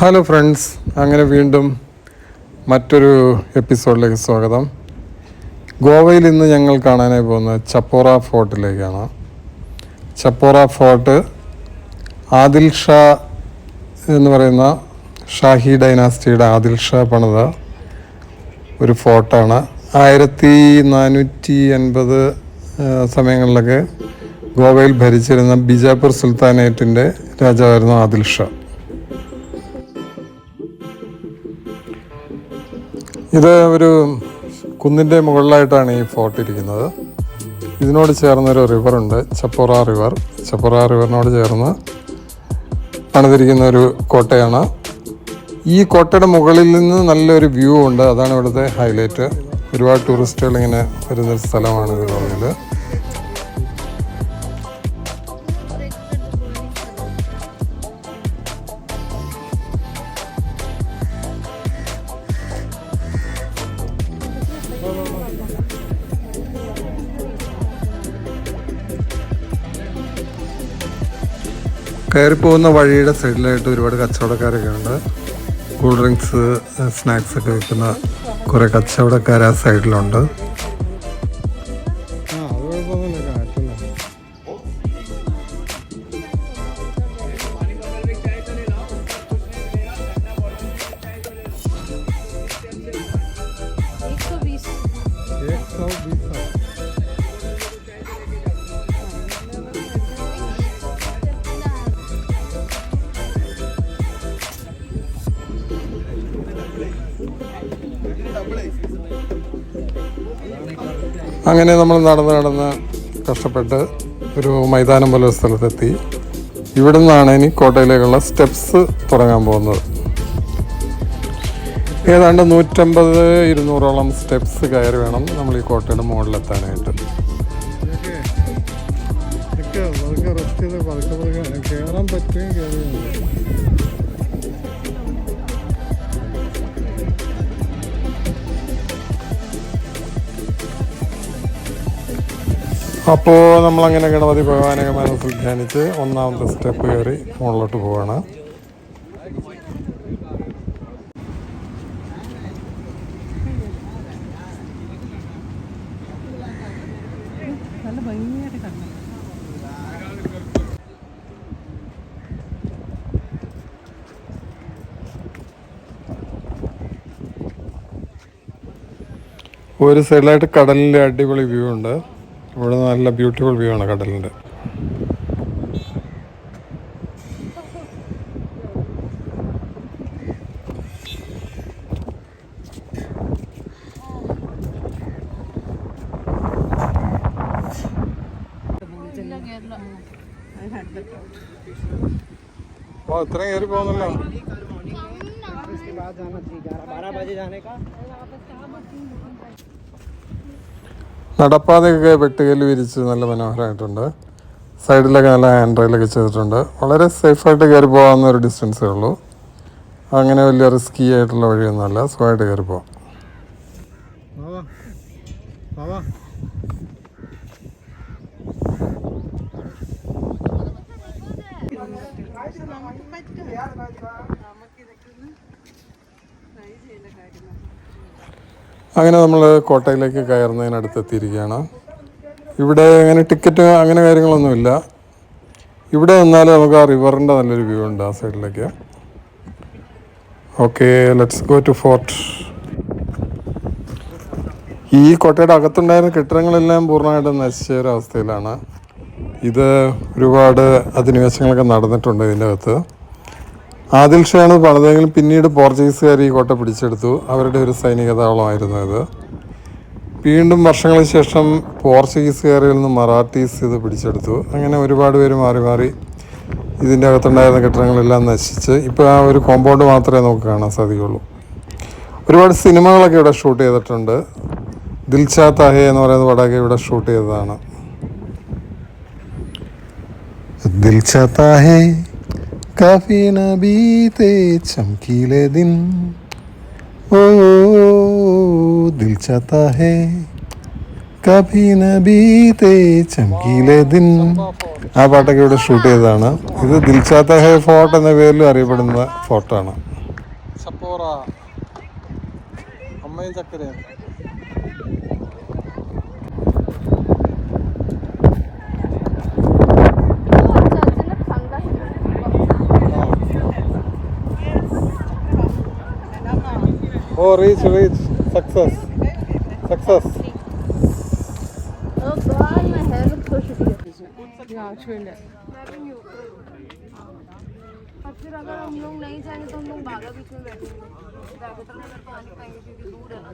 Hello friends, അങ്ങനെ വീണ്ടും മറ്റൊരു എപ്പിസോഡിലേക്ക് സ്വാഗതം. ഗോവയിൽ ഇന്ന് ഞങ്ങൾ കാണാനായി പോകുന്നത് ചപ്പോറ ഫോർട്ടിലേക്കാണ്. ചപ്പോറ ഫോർട്ട് ആദിൽ ഷാ എന്ന് പറയുന്ന ഷാഹി ഡൈനാസ്റ്റിയുടെ ആദിൽ ഷാ പണിത ഒരു ഫോർട്ടാണ്. 1480 സമയങ്ങളിലൊക്കെ ഗോവയിൽ ഭരിച്ചിരുന്ന ബിജാപൂർ സുൽത്താനേറ്റിൻ്റെ രാജാവായിരുന്നു ആദിൽ ഷാ. ഇത് ഒരു കുന്നിൻ്റെ മുകളിലായിട്ടാണ് ഈ ഫോർട്ട് ഇരിക്കുന്നത്. ഇതിനോട് ചേർന്നൊരു റിവറുണ്ട്, ചപ്പോറ റിവർ. ചപ്പോറ റിവറിനോട് ചേർന്ന് പണിതിരിക്കുന്ന ഒരു കോട്ടയാണ്. ഈ കോട്ടയുടെ മുകളിൽ നിന്ന് നല്ലൊരു വ്യൂ ഉണ്ട്, അതാണ് ഇവിടുത്തെ ഹൈലൈറ്റ്. ഒരുപാട് ടൂറിസ്റ്റുകൾ ഇങ്ങനെ വരുന്നൊരു സ്ഥലമാണ് ഇത് ഗോവയിൽ. കയറിപ്പോകുന്ന വഴിയുടെ സൈഡിലായിട്ട് ഒരുപാട് കച്ചവടക്കാരൊക്കെ ഉണ്ട്. കൂൾ ഡ്രിങ്ക്സ്, സ്നാക്സ് ഒക്കെ വിൽക്കുന്ന കുറേ കച്ചവടക്കാർ ആ സൈഡിലുണ്ട്. അങ്ങനെ നമ്മൾ നടന്ന് കഷ്ടപ്പെട്ട് ഒരു മൈതാനം പോലെ ഒരു സ്ഥലത്തെത്തി. ഇവിടെ നിന്നാണ് ഇനി കോട്ടയിലേക്കുള്ള സ്റ്റെപ്സ് തുടങ്ങാൻ പോകുന്നത്. ഏതാണ്ട് 150-200ഓളം സ്റ്റെപ്സ് കയറി വേണം നമ്മൾ ഈ കോട്ടയുടെ മുകളിലെത്താനായിട്ട്. കയറാൻ പറ്റും. അപ്പോൾ നമ്മളങ്ങനെ ഗണപതി ഭഗവാനൊക്കെ മനസ്സിൽ ധ്യാനിച്ച് ഒന്നാമത്തെ സ്റ്റെപ്പ് കയറി മുകളിലോട്ട് പോവാണ്. ഒരു സൈഡിലായിട്ട് കടലിൻ്റെ അടിപൊളി വ്യൂ ഉണ്ട്. ഇവിടെ നല്ല ബ്യൂട്ടിഫുൾ വ്യൂ ആണ് കടലിൻ്റെ. ഇത്രയും കയറി പോകുന്നല്ലോ. നടപ്പാതയൊക്കെ വെട്ടുകല്ല് വിരിച്ച് നല്ല മനോഹരമായിട്ടുണ്ട്. സൈഡിലൊക്കെ നല്ല ഹാൻഡ് റെയിലൊക്കെ ചെയ്തിട്ടുണ്ട്. വളരെ സേഫായിട്ട് കയറി പോകാവുന്ന ഒരു ഡിസ്റ്റൻസേ ഉള്ളൂ. അങ്ങനെ വലിയ റിസ്കി ആയിട്ടുള്ള വഴിയൊന്നുമല്ല, സുഖമായിട്ട് കയറി പോകാം. അങ്ങനെ നമ്മൾ കോട്ടയിലേക്ക് കയറുന്നതിനടുത്തെത്തിയിരിക്കുകയാണ്. ഇവിടെ അങ്ങനെ ടിക്കറ്റ് അങ്ങനെ കാര്യങ്ങളൊന്നുമില്ല. ഇവിടെ നിന്നാൽ നമുക്ക് ആ റിവറിൻ്റെ നല്ലൊരു വ്യൂ ഉണ്ട് ആ സൈഡിലേക്ക്. Okay, let's go to fort. ഈ കോട്ടയുടെ അകത്തുണ്ടായിരുന്ന കെട്ടിടങ്ങളെല്ലാം പൂർണ്ണമായിട്ടും നശിച്ച ഒരവസ്ഥയിലാണ്. ഇത് ഒരുപാട് അധിനിവേശങ്ങളൊക്കെ നടന്നിട്ടുണ്ട് ഇതിൻ്റെ അകത്ത്. ആദിൽ ഷാണ് പണിതെങ്കിലും പിന്നീട് പോർച്ചുഗീസുകാർ ഈ കോട്ട പിടിച്ചെടുത്തു. അവരുടെ ഒരു സൈനിക താവളമായിരുന്നു ഇത്. വീണ്ടും വർഷങ്ങൾക്ക് ശേഷം പോർച്ചുഗീസുകാരിൽ നിന്ന് മറാഠീസ് ഇത് പിടിച്ചെടുത്തു. അങ്ങനെ ഒരുപാട് പേര് മാറി മാറി ഇതിൻ്റെ അകത്തുണ്ടായിരുന്ന കെട്ടിടങ്ങളെല്ലാം നശിച്ച് ഇപ്പോൾ ആ ഒരു കോമ്പൗണ്ട് മാത്രമേ നമുക്ക് കാണാൻ സാധിക്കുള്ളൂ. ഒരുപാട് സിനിമകളൊക്കെ ഇവിടെ ഷൂട്ട് ചെയ്തിട്ടുണ്ട്. ദിൽ ചാത്താ ഹേ എന്ന് പറയുന്ന പടമൊക്കെ ഇവിടെ ഷൂട്ട് ചെയ്തതാണ്. ദിൽ ചാത്താ ഹേ കാഫി ന ബീത്തെ ചംകീലെ ദിൻ, ഓ ദിൽ ചാത്താ ഹേ കഭി നബീതേ ചംകീലെ ദിൻ. ആ പാട്ടൊക്കെ ഇവിടെ ഷൂട്ട് ചെയ്തതാണ്. ഇത് ദിൽചാത്ത ഹേ ഫോർട്ട് എന്ന പേരിൽ അറിയപ്പെടുന്ന ഫോർട്ടാണ്. ചപ്പോറ അമ്മയും ചക്കരയും. ഓ റീച്ച് റീച്ച് സക്സസ് സക്സസ്. फिर अगर हम लोग नहीं जाएंगे तो हम लोग बागा बीच में बैठेंगे, बागा तो नगर तो आ नहीं पाएंगे क्योंकि दूर है ना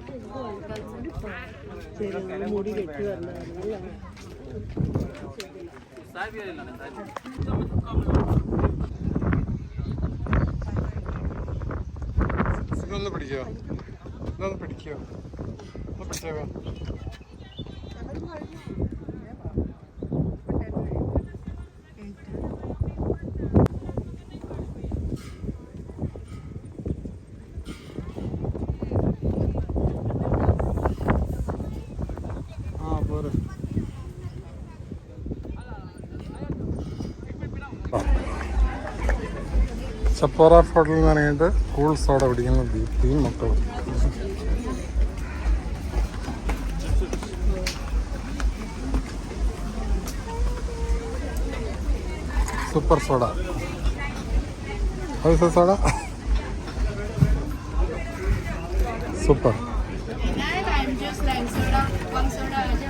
ഇതൊന്ന് പിടിക്കോ, ഇതൊന്ന് പിടിക്കോ, ഒന്ന് പിടിച്ചേക്കോ. ചപ്പോറ ഫോർട്ടിൽ നിന്ന് ഇറങ്ങിയിട്ട് കൂൾ സോഡ പിടിക്കുന്ന ദീപ്തിയും മക്കളും. Super soda. How is soda? Super. I'm just like soda, one soda.